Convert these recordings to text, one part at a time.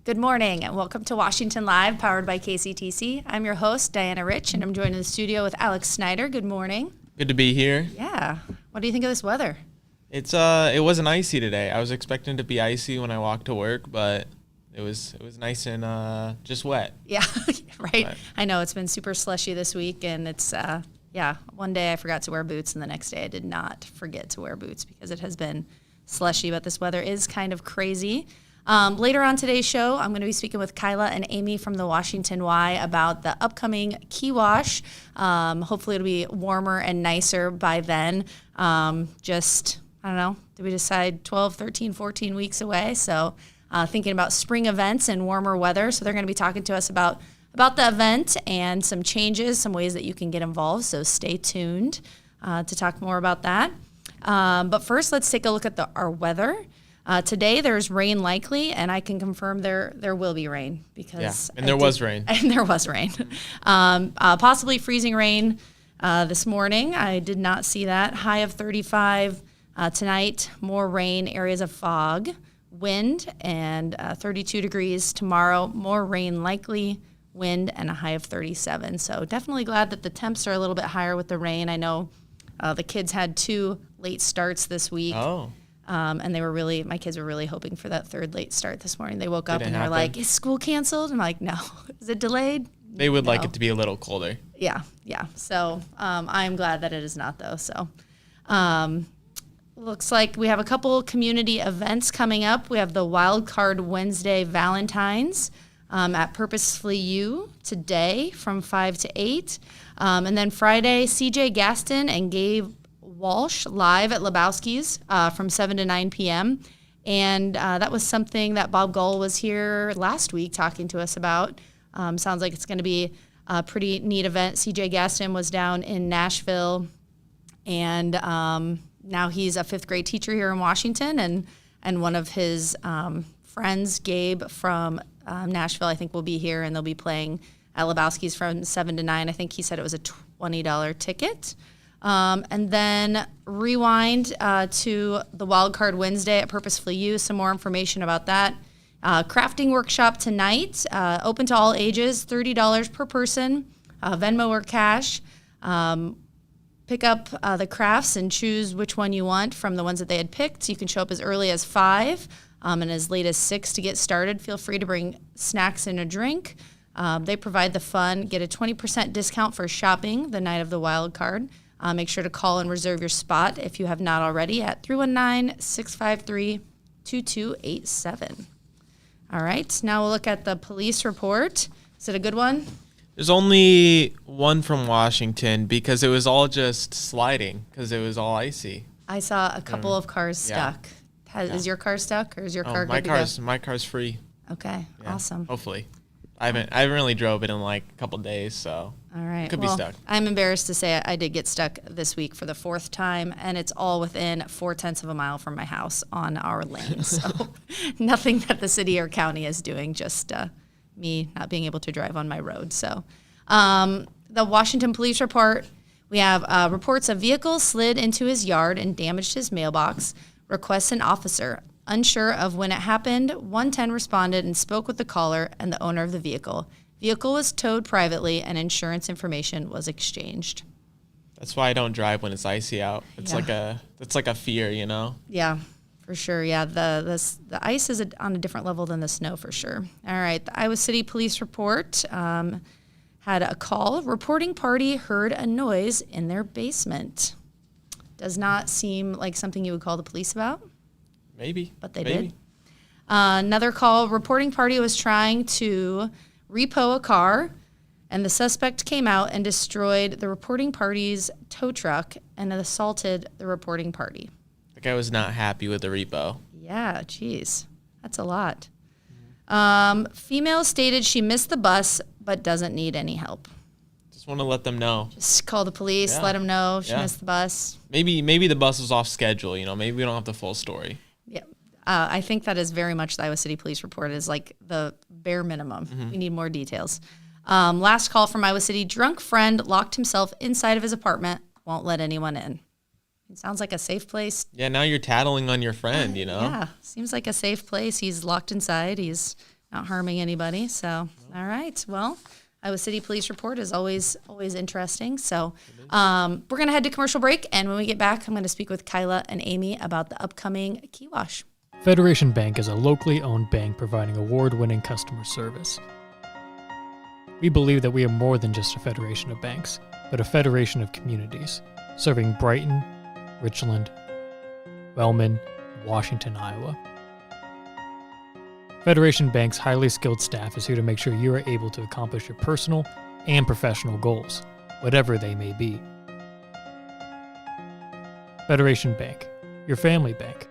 Good morning and welcome to Washington Live, powered by KCTC. I'm your host, Diana Rich, and I'm joined in the studio with Alex Snyder. Good morning. Good to be here. Yeah. What do you think of this weather? It wasn't icy today. I was expecting it to be icy when I walked to work, but it was nice and just wet. Yeah, right. But I know it's been super slushy this week, and it's one day I forgot to wear boots, and the next day I did not forget to wear boots because it has been slushy, but this weather is kind of crazy. Later on today's show, I'm going to be speaking with Kyla and Amy from the Washington Y about the upcoming Kewash. Hopefully it'll be warmer and nicer by then. I don't know, did we decide 12, 13, 14 weeks away? So thinking about spring events and warmer weather. So they're going to be talking to us about the event and some changes, some ways that you can get involved. So stay tuned to talk more about that. But first, let's take a look at our weather. Today there's rain likely, and I can confirm there will be rain because there was rain. And there was rain, possibly freezing rain this morning. I did not see that. High of 35 tonight. More rain, areas of fog, wind, and 32 degrees tomorrow. More rain likely, wind, and a high of 37. So definitely glad that the temps are a little bit higher with the rain. I know the kids had 2 late starts this week. Oh. And my kids were really hoping for that third late start this morning. They woke up and they're happen? like, is school canceled? I'm like, no. Is it delayed? They would like No. it to be a little colder. Yeah. So I'm glad that it is not, though. So looks like we have a couple community events coming up. We have the Wild Card Wednesday Valentine's at Purposefully You today from 5 to 8. And then Friday, CJ Gaston and Gabe Walsh live at Lebowski's from 7 to 9 p.m. And that was something that Bob Gull was here last week talking to us about. Sounds like it's going to be a pretty neat event. CJ Gaston was down in Nashville, and now he's a 5th grade teacher here in Washington, and one of his friends, Gabe from Nashville, I think will be here, and they'll be playing at Lebowski's from 7 to 9. I think he said it was a $20 ticket. And then rewind to the Wild Card Wednesday at Purposefully You. Some more information about that. Crafting workshop tonight, open to all ages, $30 per person, Venmo or cash. Pick up the crafts and choose which one you want from the ones that they had picked. You can show up as early as 5 and as late as 6 to get started. Feel free to bring snacks and a drink. They provide the fun. Get a 20% discount for shopping the night of the Wild Card. Make sure to call and reserve your spot if you have not already at 319-653-2287. All right, now we'll look at the police report. Is it a good one? There's only one from Washington because it was all just sliding because it was all icy. I saw a couple of cars stuck. Is your car stuck, or is your car good to go? My car's free. Okay, Yeah, awesome. Hopefully. I haven't really drove it in like a couple days, so All right. could be stuck. I'm embarrassed to say I did get stuck this week for the 4th time, and it's all within 0.4 of a mile from my house on our lane. So nothing that the city or county is doing, just me not being able to drive on my road. So the Washington Police Report, we have reports a vehicle slid into his yard and damaged his mailbox, requests an officer. Unsure of when it happened, 110 responded and spoke with the caller and the owner of the vehicle. Vehicle was towed privately and insurance information was exchanged. That's why I don't drive when it's icy out. It's Yeah. like a fear, you know? Yeah, for sure. Yeah, the ice is on a different level than the snow for sure. All right, the Iowa City Police Report had a call. Reporting party heard a noise in their basement. Does not seem like something you would call the police about. Maybe. But they did. Another call, reporting party was trying to repo a car, and the suspect came out and destroyed the reporting party's tow truck and assaulted the reporting party. The guy was not happy with the repo. Yeah, geez. That's a lot. Female stated she missed the bus but doesn't need any help. Just want to let them know. Just call the police, Yeah. let them know she Yeah. missed the bus. Maybe the bus was off schedule, you know. Maybe we don't have the full story. Yeah, I think that is very much the Iowa City Police Report is like the bare minimum. We need more details. Last call from Iowa City. Drunk friend locked himself inside of his apartment, won't let anyone in. It sounds like a safe place. Yeah, now you're tattling on your friend, you know? Yeah, seems like a safe place. He's locked inside. He's not harming anybody. So, all right. Well, Iowa City Police Report is always interesting. So we're going to head to commercial break. And when we get back, I'm going to speak with Kyla and Amy about the upcoming Kewash. Federation Bank is a locally owned bank providing award-winning customer service. We believe that we are more than just a federation of banks, but a federation of communities, serving Brighton, Richland, Wellman, and Washington, Iowa. Federation Bank's highly skilled staff is here to make sure you are able to accomplish your personal and professional goals, whatever they may be. Federation Bank, your family bank.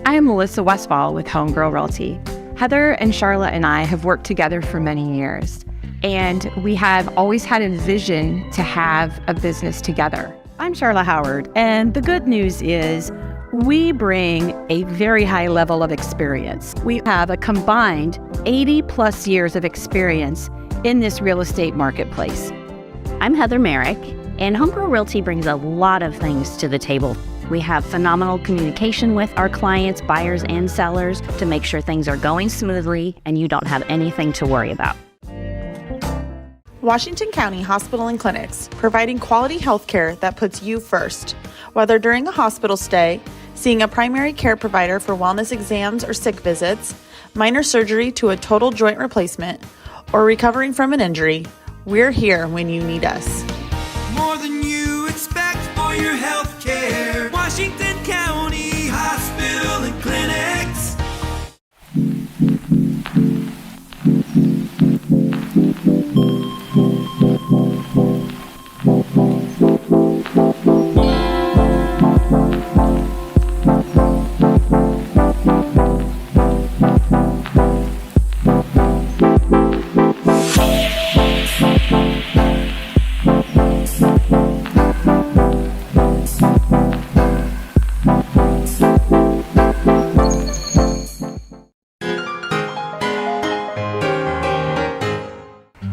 I am Melissa Westfall with Homegirl Realty. Heather and Charlotte and I have worked together for many years, and we have always had a vision to have a business together. I'm Charlotte Howard, and the good news is we bring a very high level of experience. We have a combined 80 plus years of experience in this real estate marketplace. I'm Heather Merrick, and Homegirl Realty brings a lot of things to the table. We have phenomenal communication with our clients, buyers and sellers, to make sure things are going smoothly and you don't have anything to worry about. Washington County Hospital and Clinics, providing quality health care that puts you first. Whether during a hospital stay, seeing a primary care provider for wellness exams or sick visits, minor surgery to a total joint replacement, or recovering from an injury, we're here when you need us. More than you expect for your health care. Washington County Hospital and Clinics.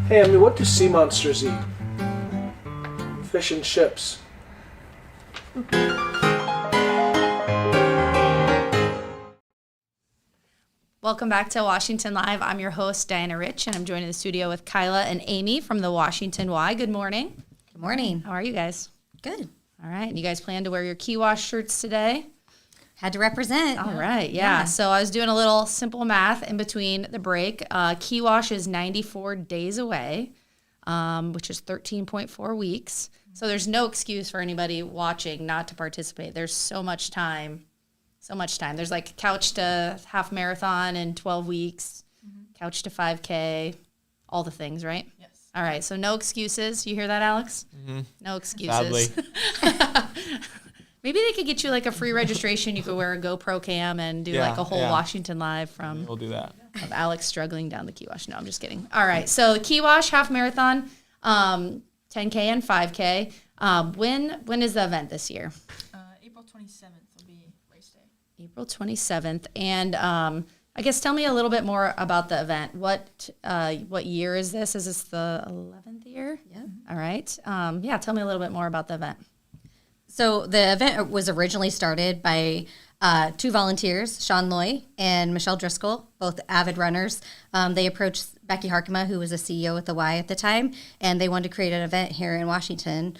Hey, Amy, what do sea monsters eat? Fish and chips. Welcome back to Washington Live. I'm your host, Diana Rich, and I'm joined in the studio with Kyla and Amy from the Washington Y. Good morning. Good morning. How are you guys? Good. All right. And you guys plan to wear your Kewash shirts today? Had to represent. All right. Yeah. So I was doing a little simple math in between the break. Kewash is 94 days away, which is 13.4 weeks. So there's no excuse for anybody watching not to participate. There's so much time. So much time. There's like couch to half marathon in 12 weeks, couch to 5K, all the things, right? Yes. All right. So no excuses. You hear that, Alex? Mm-hmm. No excuses. Sadly. Maybe they could get you like a free registration. You could wear a GoPro cam and do like a whole Washington Live from. We'll do that. Of Alex struggling down the Kewash. No, I'm just kidding. All right. So the Kewash half marathon, 10K and 5K. When is the event this year? April 27th will be race day. April 27th. And I guess tell me a little bit more about the event. What year is this? Is this the 11th year? Yeah. All right. Tell me a little bit more about the event. So the event was originally started by two volunteers, Sean Loy and Michelle Driscoll, both avid runners. They approached Becky Harkema, who was a CEO at the Y at the time, and they wanted to create an event here in Washington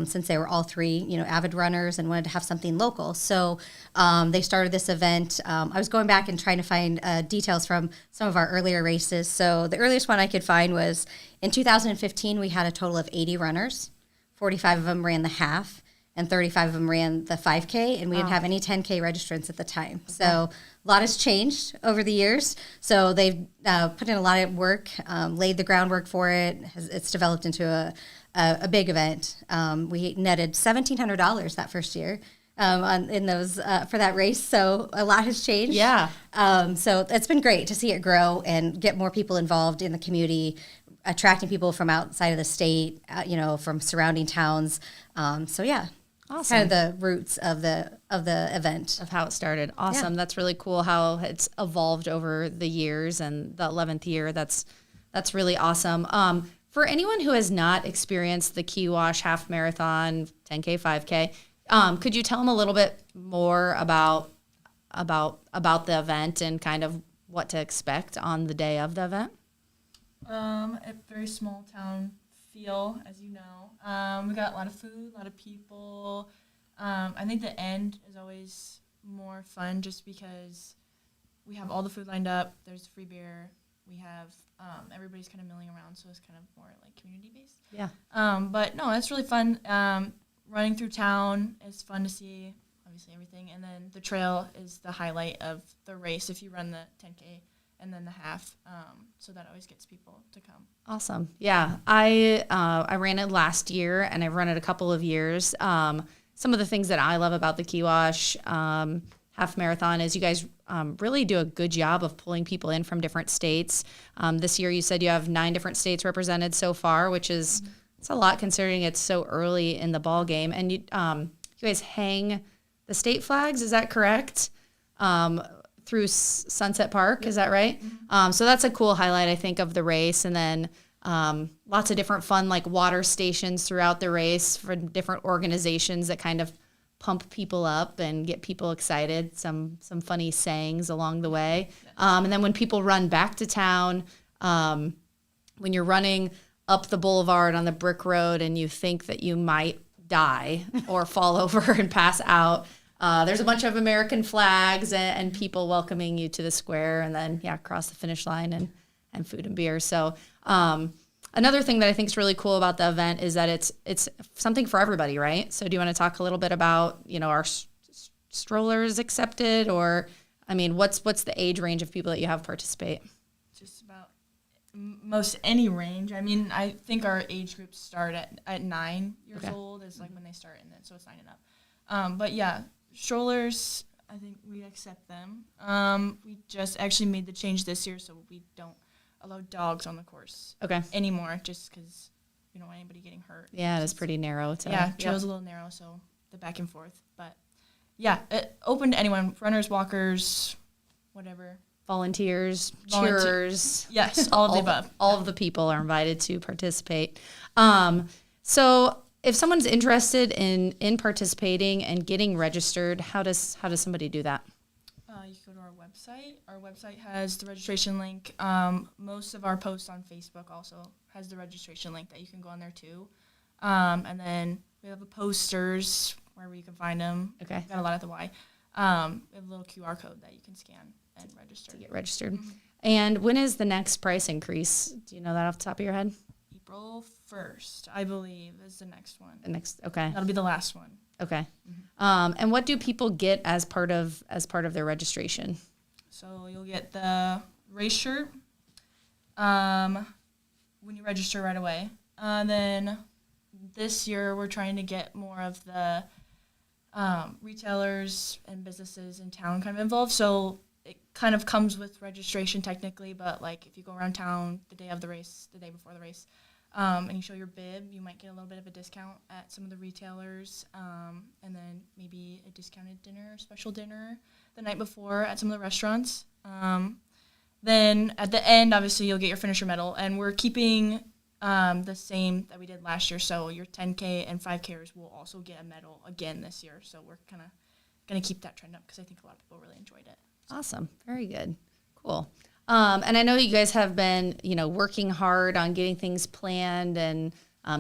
since they were all three, avid runners and wanted to have something local. So they started this event. I was going back and trying to find details from some of our earlier races. So the earliest one I could find was in 2015, we had a total of 80 runners. 45 of them ran the half, and 35 of them ran the 5K, and we didn't have any 10K registrants at the time. Okay. So a lot has changed over the years. So they've put in a lot of work, laid the groundwork for it. It's developed into a big event. We netted $1,700 that first year in those for that race. So a lot has changed. Yeah. So it's been great to see it grow and get more people involved in the community, attracting people from outside of the state, from surrounding towns. Awesome. Kind of the roots of the event. Of how it started. Awesome. Yeah. That's really cool how it's evolved over the years, and the 11th year, that's really awesome. For anyone who has not experienced the Kewash half marathon, 10K, 5K, could you tell them a little bit more about the event and kind of what to expect on the day of the event? A very small town feel, as you know. We got a lot of food, a lot of people. I think the end is always more fun just because we have all the food lined up. There's free beer. We have everybody's kind of milling around, so it's kind of more like community based. Yeah. But no, it's really fun. Running through town is fun to see, obviously everything, and then the trail is the highlight of the race if you run the 10K and then the half. So that always gets people to come. Awesome. Yeah, I ran it last year, and I've run it a couple of years. Some of the things that I love about the Kewash half marathon is you guys really do a good job of pulling people in from different states. This year you said you have 9 different states represented so far, which is it's a lot considering it's so early in the ball game. And you guys hang the state flags, is that correct? Through Sunset Park, is that right? So that's a cool highlight, I think, of the race. And then lots of different fun like water stations throughout the race for different organizations that kind of pump people up and get people excited. Some funny sayings along the way. And then when people run back to town, when you're running up the boulevard on the brick road and you think that you might die or fall over and pass out, there's a bunch of American flags and people welcoming you to the square, and then across the finish line and food and beer. So another thing that I think is really cool about the event is that it's something for everybody, right? So do you want to talk a little bit about our strollers accepted, or I mean, what's the age range of people that you have participate? Just about most any range. I mean, I think our age groups start at 9 years old is like when they start, and then so it's 9 and up. But yeah, strollers, I think we accept them. We just actually made the change this year, so we don't allow dogs on the course anymore, just because we don't want anybody getting hurt. Yeah, it is pretty narrow. Trail's a little narrow, so the back and forth. But yeah, open to anyone, runners, walkers, whatever. Volunteers, cheerers. Yes, all of the above. All of the people are invited to participate. So if someone's interested in participating and getting registered, how does somebody do that? You can go to our website. Our website has the registration link. Most of our posts on Facebook also has the registration link that you can go on there too. And then we have posters wherever you can find them. Okay. We've got a lot at the Y. We have a little QR code that you can scan and register. To get registered. Mm-hmm. And when is the next price increase? Do you know that off the top of your head? April 1st, I believe, is the next one. Okay. That'll be the last one. Okay. Mm-hmm. And what do people get as part of their registration? So you'll get the race shirt when you register right away. Then this year we're trying to get more of the retailers and businesses in town kind of involved. So it kind of comes with registration technically, but like if you go around town the day of the race, the day before the race, and you show your bib, you might get a little bit of a discount at some of the retailers, and then maybe a discounted dinner, special dinner the night before at some of the restaurants. Then at the end, obviously, you'll get your finisher medal, and we're keeping the same that we did last year. So your 10K and 5Kers will also get a medal again this year. So we're kind of going to keep that trend up because I think a lot of people really enjoyed it. Awesome. Very good. Cool. And I know you guys have been, working hard on getting things planned, and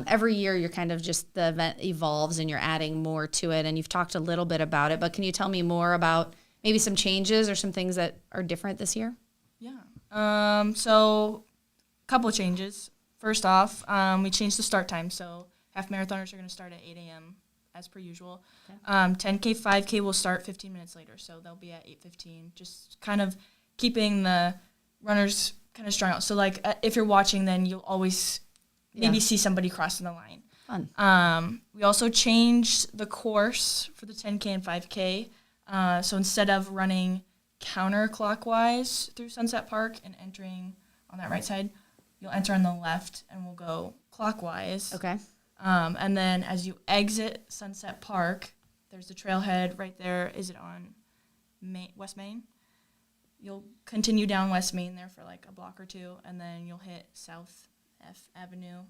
every year you're kind of just the event evolves and you're adding more to it. And you've talked a little bit about it, but can you tell me more about maybe some changes or some things that are different this year? Yeah. So a couple of changes. First off, we changed the start time. So half marathoners are going to start at 8 a.m. as per usual. Okay. 10K, 5K will start 15 minutes later. So they'll be at 8:15, just kind of keeping the runners kind of strung out. So like if you're watching, then you'll always maybe see somebody crossing the line. Fun. We also changed the course for the 10K and 5K. So instead of running counterclockwise through Sunset Park and entering on that right side, you'll enter on the left and we'll go clockwise. Okay. And then as you exit Sunset Park, there's the trailhead right there. Is it on West Main? You'll continue down West Main there for like a block or two, and then you'll hit South F Avenue,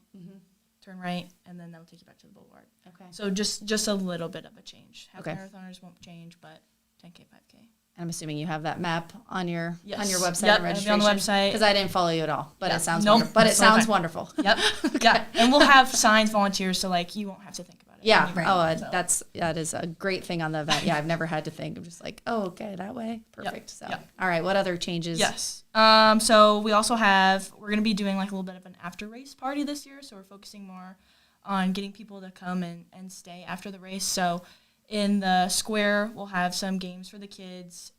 turn right, and then that'll take you back to the boulevard. Okay. So just a little bit of a change. Half marathoners won't change, but 10K, 5K. I'm assuming you have that map on your Yes. website Yep, and it'll be registration. on the website. Because I didn't follow you at all, but it sounds Nope, wonderful. But it it's totally sounds fine. wonderful. Yep. Yeah. And we'll have signs, volunteers, so like you won't have to think about it. Yeah. anymore. That is a great thing on the event. Yeah, I've never had to think. I'm just like, oh, okay, that way. Perfect. So, Yep. all right. What other changes? Yes. So we also we're going to be doing like a little bit of an after race party this year. So we're focusing more on getting people to come and stay after the race. So in the square, we'll have some games for the kids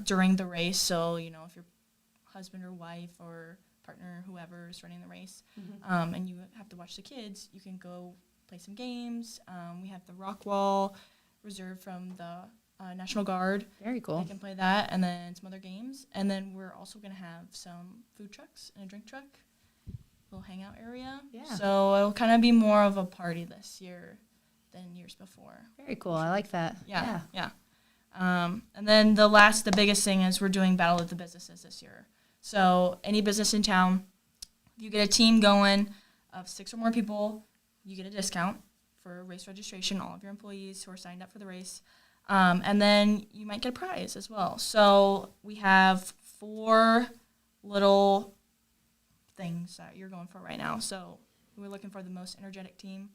during the race. So, you know, if your husband or wife or partner, whoever is running the race, and you have to watch the kids, you can go play some games. We have the rock wall reserved from the National Guard. Very cool. They can play that, and then some other games. And then we're also going to have some food trucks and a drink truck, little hangout area. Yeah. So it'll kind of be more of a party this year than years before. Very cool. I like that. Yeah. And then the biggest thing is we're doing Battle of the Businesses this year. So any business in town, if you get a team going of 6 or more people, you get a discount for race registration, all of your employees who are signed up for the race. And then you might get a prize as well. So we have 4 little things that you're going for right now. So we're looking for the most energetic team,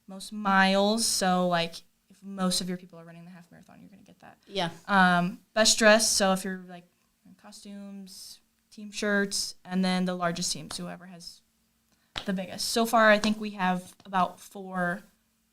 most miles. So like if most of your people are running the half marathon, you're going to get that. Yeah. Best dress. So if you're like in costumes, team shirts, and then the largest teams, whoever has the biggest. So far, I think we have about 4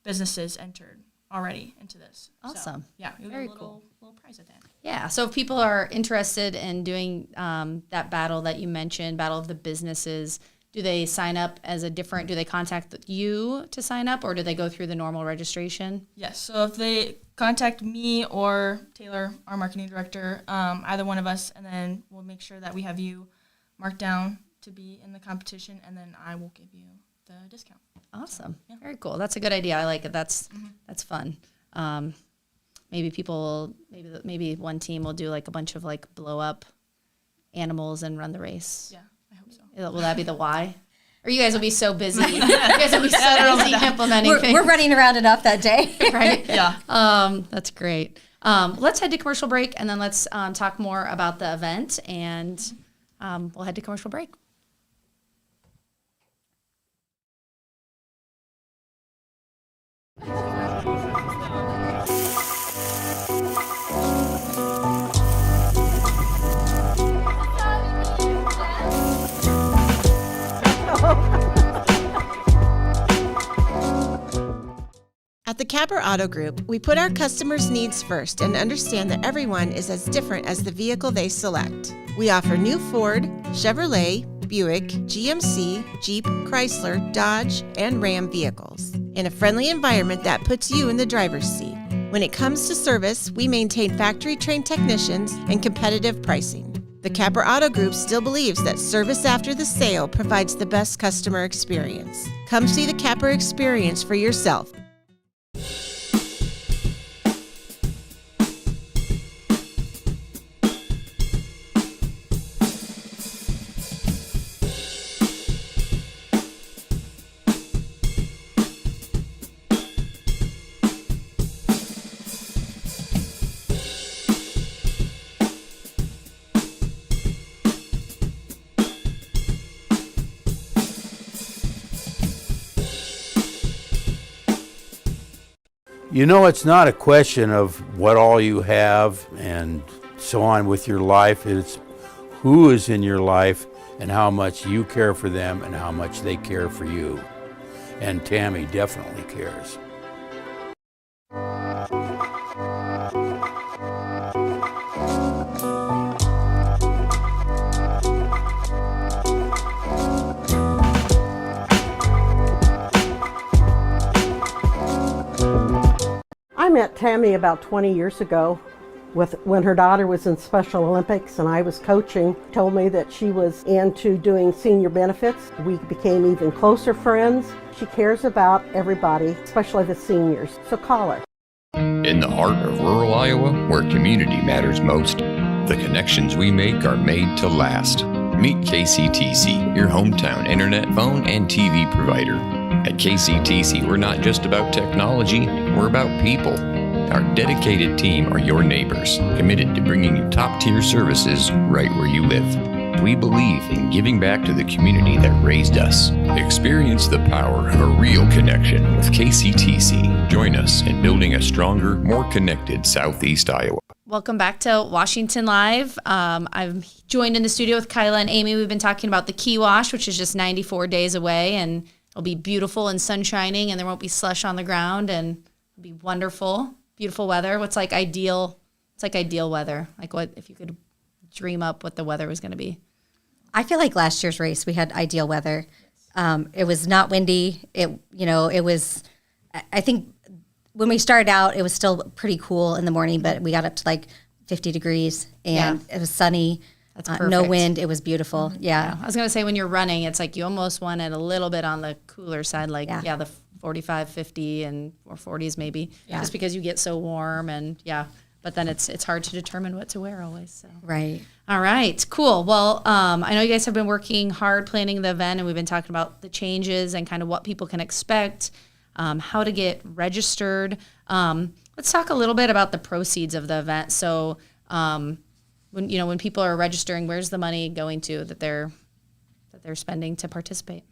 businesses entered already into this. Awesome. So, yeah, Very a little prize at the end. Yeah. So if people are interested in doing that battle that you mentioned, Battle of the Businesses, do they sign up as do they contact you to sign up, or do they go through the normal registration? Yes. So if they contact me or Taylor, our marketing director, either one of us, and then we'll make sure that we have you marked down to be in the competition, and then I will give you the discount. Awesome. So, yeah. Very cool. That's a good idea. I like it. That's fun. Maybe one team will do like a bunch of like blow up animals and run the race. Yeah, I hope so. Will that be the why? Or you guys will be so busy. You guys will be so busy implementing things. We're running around enough that day. Right? Yeah. That's great. Let's head to commercial break, and then let's talk more about the event, and we'll head to commercial break. At the Capper Auto Group, we put our customers' needs first and understand that everyone is as different as the vehicle they select. We offer new Ford, Chevrolet, Buick, GMC, Jeep, Chrysler, Dodge, and Ram vehicles in a friendly environment that puts you in the driver's seat. When it comes to service, we maintain factory-trained technicians and competitive pricing. The Capper Auto Group still believes that service after the sale provides the best customer experience. Come see the Capper experience for yourself. You know, it's not a question of what all you have and so on with your life. It's who is in your life and how much you care for them and how much they care for you. And Tammy definitely cares. I met Tammy about 20 years ago when her daughter was in Special Olympics and I was coaching. Told me that she was into doing senior benefits. We became even closer friends. She cares about everybody, especially the seniors. So call her. In the heart of rural Iowa, where community matters most, the connections we make are made to last. Meet KCTC, your hometown internet, phone, and TV provider. At KCTC, we're not just about technology, we're about people. Our dedicated team are your neighbors, committed to bringing you top-tier services right where you live. We believe in giving back to the community that raised us. Experience the power of a real connection with KCTC. Join us in building a stronger, more connected Southeast Iowa. Welcome back to Washington Live. I'm joined in the studio with Kyla and Amy. We've been talking about the Kewash, which is just 94 days away, and it'll be beautiful and sun shining, and there won't be slush on the ground, and it'll be wonderful, beautiful weather. What's like ideal? It's like ideal weather. Like what if you could dream up what the weather was going to be? I feel like last year's race we had ideal weather. It was not windy. It was. I think when we started out, it was still pretty cool in the morning, but we got up to like 50 degrees and it was sunny. That's perfect. No wind. It was beautiful. Yeah. I was gonna say when you're running, it's like you almost want it a little bit on the cooler side, like the 45, 50, and or 40s maybe, just because you get so warm and But then it's hard to determine what to wear always. So. Right. All right, cool. Well, I know you guys have been working hard planning the event, and we've been talking about the changes and kind of what people can expect, how to get registered. Let's talk a little bit about the proceeds of the event. So, when people are registering, where's the money going to that they're spending to participate?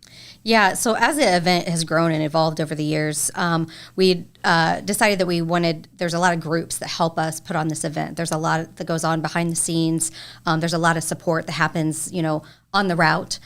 Yeah, so as the event has grown and evolved over the years, we decided that there's a lot of groups that help us put on this event. There's a lot that goes on behind the scenes. There's a lot of support that happens, on the route.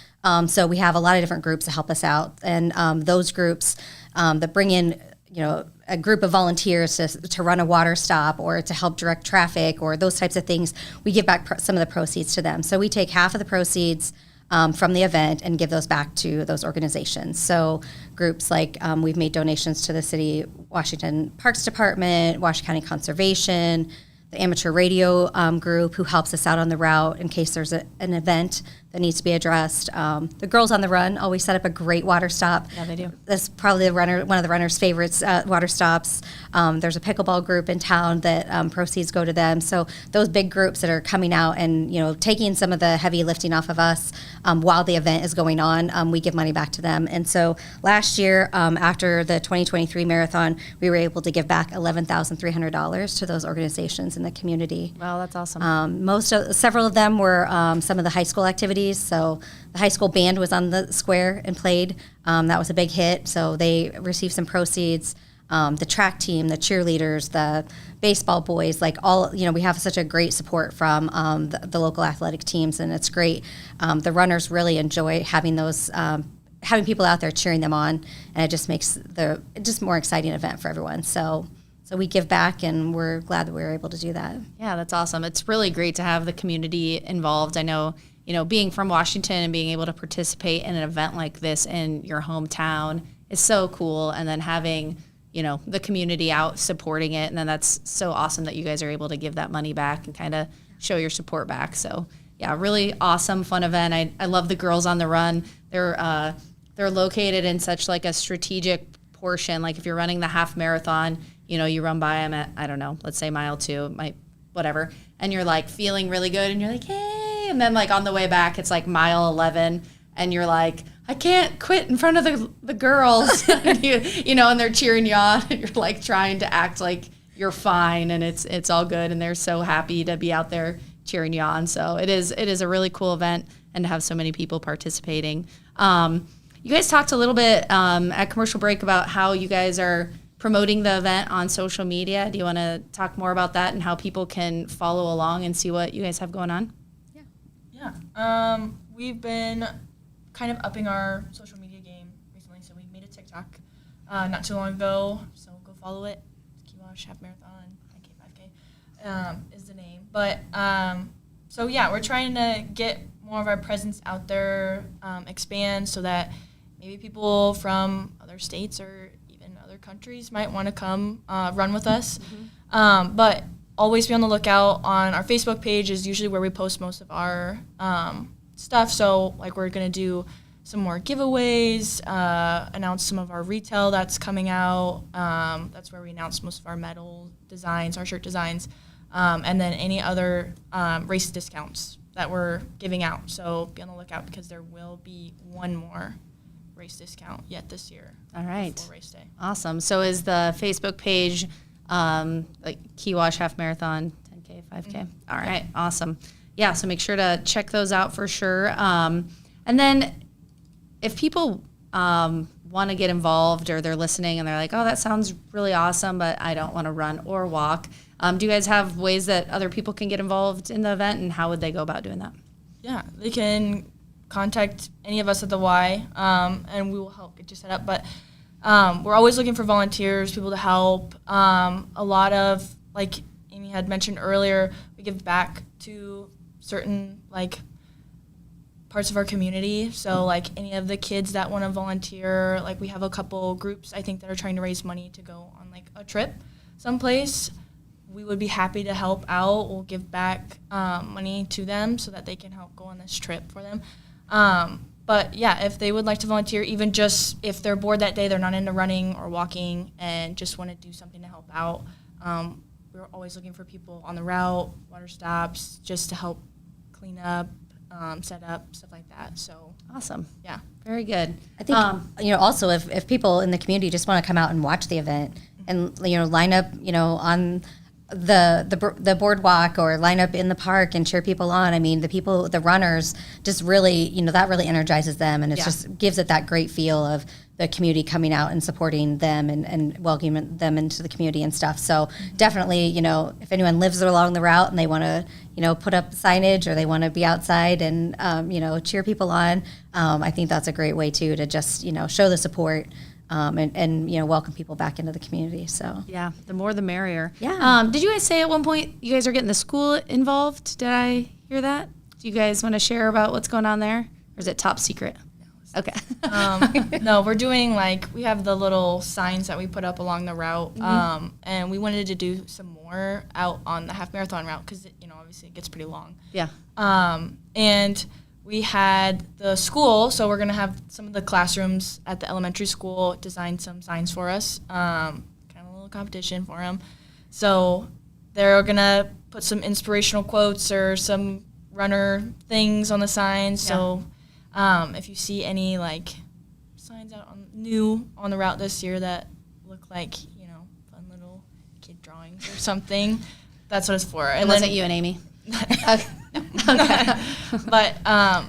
So we have a lot of different groups that help us out. And those groups that bring in, a group of volunteers to run a water stop or to help direct traffic or those types of things, we give back some of the proceeds to them. So we take half of the proceeds from the event and give those back to those organizations. So groups like we've made donations to the City Washington Parks Department, Washington County Conservation, the amateur radio group who helps us out on the route in case there's an event that needs to be addressed. The Girls on the Run always set up a great water stop. Yeah, they do. That's probably one of the runner's favorites water stops. There's a pickleball group in town that proceeds go to them. So those big groups that are coming out and taking some of the heavy lifting off of us while the event is going on, we give money back to them. And so last year, after the 2023 marathon, we were able to give back $11,300 to those organizations in the community. Wow, that's awesome. Several of them were some of the high school activities. So the high school band was on the square and played. That was a big hit. So they received some proceeds. The track team, the cheerleaders, the baseball boys, we have such a great support from the local athletic teams, and it's great. The runners really enjoy having those, having people out there cheering them on, and it just makes just more exciting event for everyone. So we give back, and we're glad that we were able to do that. Yeah, that's awesome. It's really great to have the community involved. I know, being from Washington and being able to participate in an event like this in your hometown is so cool. And then having, the community out supporting it. And then that's so awesome that you guys are able to give that money back and kind of show your support back. So yeah, really awesome, fun event. I love the Girls on the Run. They're located in such like a strategic portion. Like if you're running the half marathon, you run by them at, I don't know, let's say mile 2, whatever. And you're like feeling really good and you're like, hey, and then like on the way back, it's like mile 11 and you're like, I can't quit in front of the girls, and and they're cheering you on and you're like trying to act like you're fine and it's all good. And they're so happy to be out there cheering you on. So it is a really cool event and to have so many people participating. You guys talked a little bit at commercial break about how you guys are promoting the event on social media. Do you want to talk more about that and how people can follow along and see what you guys have going on? Yeah. We've been kind of upping our social media game recently, so we made a TikTok not too long ago, so go follow it. Kewash Half Marathon, 5K is the name. But so yeah, we're trying to get more of our presence out there, expand so that maybe people from other states or even other countries might want to come run with us. Mm-hmm. But always be on the lookout. On our Facebook page is usually where we post most of our stuff. So we're going to do some more giveaways, announce some of our retail that's coming out. That's where we announce most of our medal designs, our shirt designs, and then any other race discounts that we're giving out. So be on the lookout because there will be one more race discount yet this year. All right. Before race day. Awesome. So is the Facebook page like Kewash Half Marathon, 10K, 5K. All right, awesome. Yeah, so make sure to check those out for sure. And then if people want to get involved or they're listening and they're like, oh, that sounds really awesome, but I don't want to run or walk. Do you guys have ways that other people can get involved in the event, and how would they go about doing that? Yeah, they can contact any of us at the Y, and we will help get you set up. But we're always looking for volunteers, people to help. A lot of, like Amy had mentioned earlier, we give back to certain parts of our community. So any of the kids that want to volunteer, we have a couple groups I think that are trying to raise money to go on a trip someplace. We would be happy to help out. We'll give back money to them so that they can help go on this trip for them. But yeah, if they would like to volunteer, even just if they're bored that day, they're not into running or walking and just want to do something to help out, we're always looking for people on the route, water stops, just to help clean up, set up, stuff like that. So awesome. Yeah. Very good. I think, also if people in the community just want to come out and watch the event and, line up, on the boardwalk or line up in the park and cheer people on. I mean, the runners just really, that really energizes them, and it just gives it that great feel of the community coming out and supporting them and welcoming them into the community and stuff. So definitely, if anyone lives along the route and they want to, put up signage or they want to be outside and, cheer people on, I think that's a great way too to just, show the support. And welcome people back into the community. So yeah, the more the merrier. Yeah. Did you guys say at one point you guys are getting the school involved? Did I hear that? Do you guys want to share about what's going on there, or is it top secret? Okay. No, we're doing we have the little signs that we put up along the route, and we wanted to do some more out on the half marathon route because obviously it gets pretty long. Yeah. And we had the school, so we're going to have some of the classrooms at the elementary school design some signs for us, kind of a little competition for them. So they're going to put some inspirational quotes or some runner things on the signs. Yeah. So if you see any signs out new on the route this year that look like, fun little kid drawings or something, that's what it's for. And was it you and Amy? Okay.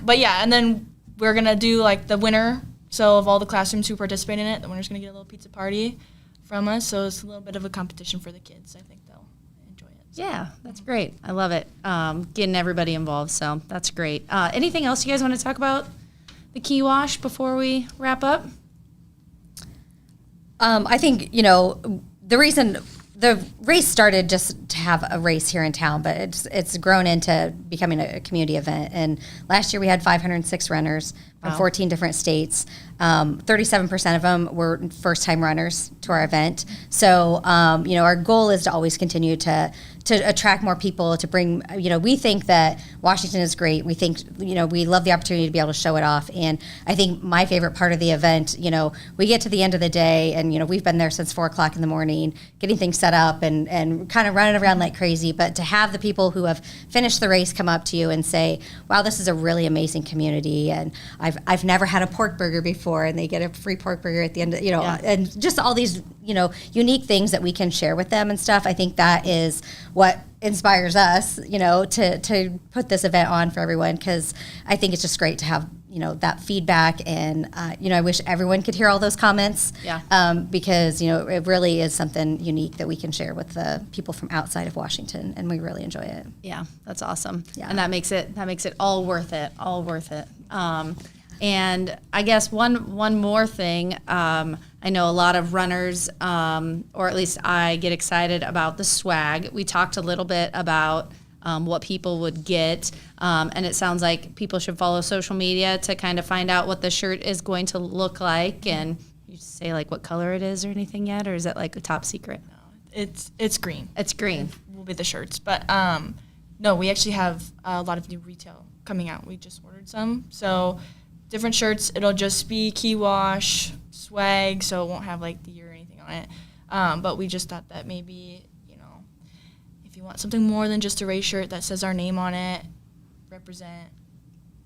But yeah, and then we're gonna do the winner. So of all the classrooms who participate in it, the winner's gonna get a little pizza party from us. So it's a little bit of a competition for the kids. I think they'll enjoy it. So. Yeah, that's great. I love it. Getting everybody involved. So that's great. Anything else you guys want to talk about the Kewash before we wrap up? I think the reason. The race started just to have a race here in town, but it's grown into becoming a community event. And last year we had 506 runners from 14 different states. 37% of them were first-time runners to our event. So, our goal is to always continue to attract more people, to bring, we think that Washington is great. We think, we love the opportunity to be able to show it off. And I think my favorite part of the event, we get to the end of the day and, we've been there since 4 o'clock in the morning, getting things set up and kind of running around like crazy. But to have the people who have finished the race come up to you and say, wow, this is a really amazing community. And I've never had a pork burger before, and they get a free pork burger at the end of, and just all these, unique things that we can share with them and stuff. I think that is what inspires us, to put this event on for everyone, because I think it's just great to have, that feedback. And, I wish everyone could hear all those comments. Yeah. Because, it really is something unique that we can share with the people from outside of Washington, and we really enjoy it. Yeah, that's awesome. Yeah. And that makes it all worth it. And I guess one more thing, I know a lot of runners, or at least I get excited about the swag. We talked a little bit about what people would get, and it sounds like people should follow social media to kind of find out what the shirt is going to look like. And you say what color it is or anything yet, or is it a top secret? No, it's green. It's green. Will be the shirts, but no, we actually have a lot of new retail coming out. We just ordered some, so. Different shirts, it'll just be Kewash swag, so it won't have the year or anything on it. But we just thought that maybe, if you want something more than just a race shirt that says our name on it, represent,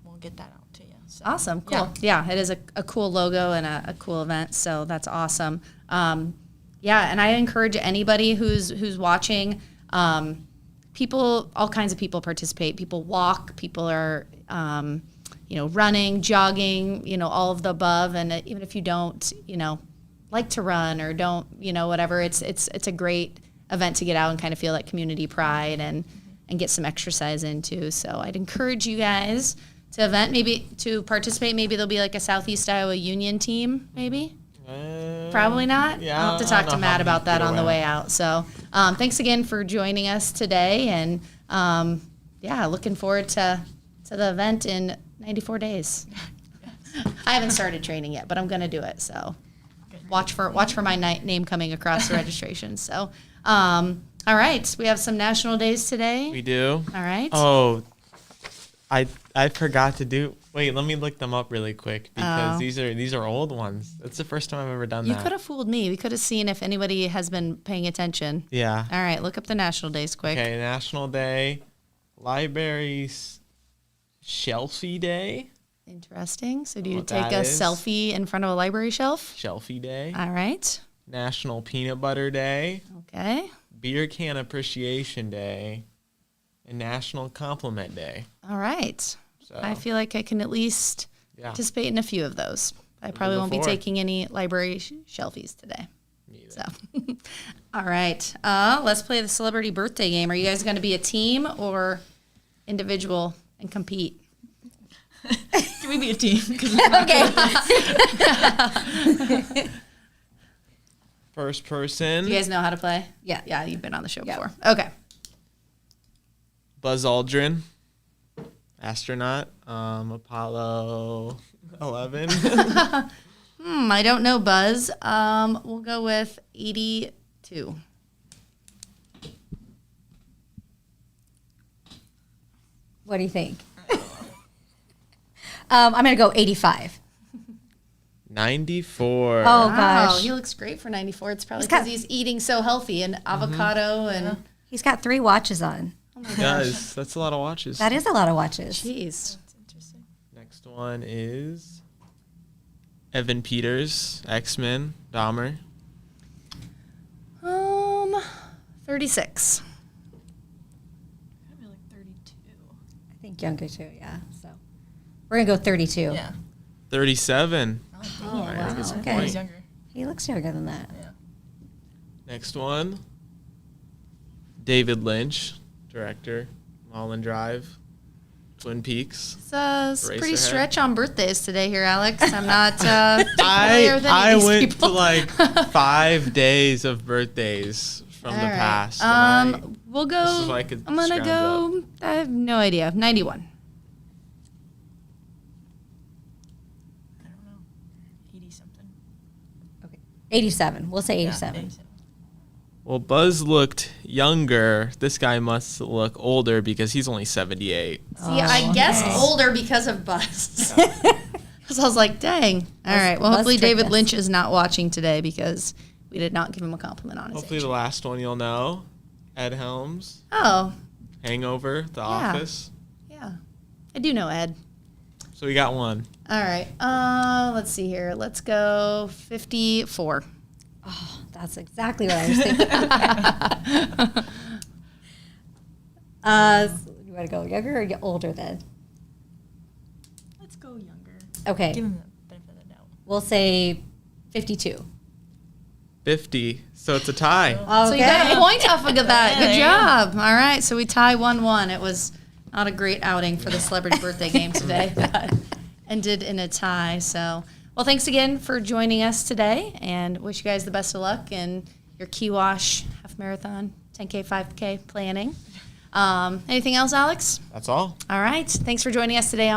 we'll get that out to you. So, awesome, cool. Yeah, it is a cool logo and a cool event, so that's awesome. Yeah, and I encourage anybody who's watching. People, all kinds of people participate. People walk. People are, running, jogging. All of the above. And even if you don't, like to run or don't, whatever, it's a great event to get out and kind of feel that community pride and get some exercise into. So I'd encourage you guys to participate. Maybe there'll be like a Southeast Iowa Union team, maybe. Probably not. Yeah, I'll have to talk to Matt about that on the way out. So thanks again for joining us today. And looking forward to the event in 94 days. I haven't started training yet, but I'm going to do it. So watch for my name coming across the registration. So, all right. We have some national days today. We do. All right. Oh, I forgot to do. Wait, let me look them up really quick because these are old ones. That's the first time I've ever done that. You could have fooled me. We could have seen if anybody has been paying attention. Yeah. All right. Look up the national days quick. Okay. National Day, Library Shelfie Day. Interesting. So do you take a selfie in front of a library shelf? Shelfie Day. All right. National Peanut Butter Day. Okay. Beer Can Appreciation Day. And National Compliment Day. All right. So I feel like I can at least participate in a few of those. I probably won't be taking any library shelfies today. So, all right. Let's play the celebrity birthday game. Are you guys going to be a team or individual and compete? Can we be a team? Okay. First person. Do you guys know how to play? Yeah. Yeah, you've been on the show before. Okay. Buzz Aldrin, astronaut, Apollo 11. I don't know, Buzz. We'll go with 82. What do you think? I'm going to go 85. 94. Oh, gosh. He looks great for 94. It's probably because he's eating so healthy and avocado and... He's got 3 watches on. Oh my He gosh. does. That's a lot of watches. That is a lot of watches. Jeez. That's interesting. Next one is Evan Peters, X-Men, Dahmer. 36. I'd be like 32. I think younger too, yeah. So we're going to go 32. Yeah. 37. Oh, Alright, wow. that's a Okay. point. He's younger. He looks younger than that. Yeah. Next one, David Lynch, director, Mulholland Drive, Twin Peaks. It's pretty Eraserhead. stretch on birthdays today here, Alex. I'm not familiar with any I of these went people. to like 5 days of birthdays from the past. and We'll this is go. what I could I'm gonna scrounge go. I have no idea. 91. I don't know. 80 something. Okay. 87. We'll say 87. 87. Well, Buzz looked younger. This guy must look older because he's only 78. See, I guess older because of Buzz. Because I was like, dang. All right. Well, Buzz hopefully tricked David us. Lynch is not watching today because we did not give him a compliment on his Hopefully age. the last one you'll know, Ed Helms, Oh, Hangover, The Office. yeah. I do know Ed. So we got one. All right. Let's see here. Let's go 54. Oh, that's exactly what I was thinking. You want to go younger or older then? Let's go younger. Okay. Give him the benefit of the doubt. We'll say 52. 50. So it's a tie. So you got a point off of that. Good there you job. All right. So we tie 1-1. It was not a great outing for the celebrity birthday game today. That ended in a tie. So, well, thanks again for joining us today and wish you guys the best of luck in your Kewash half marathon, 10K, 5K planning. Anything else, Alex? That's all. All right. Thanks for joining us today.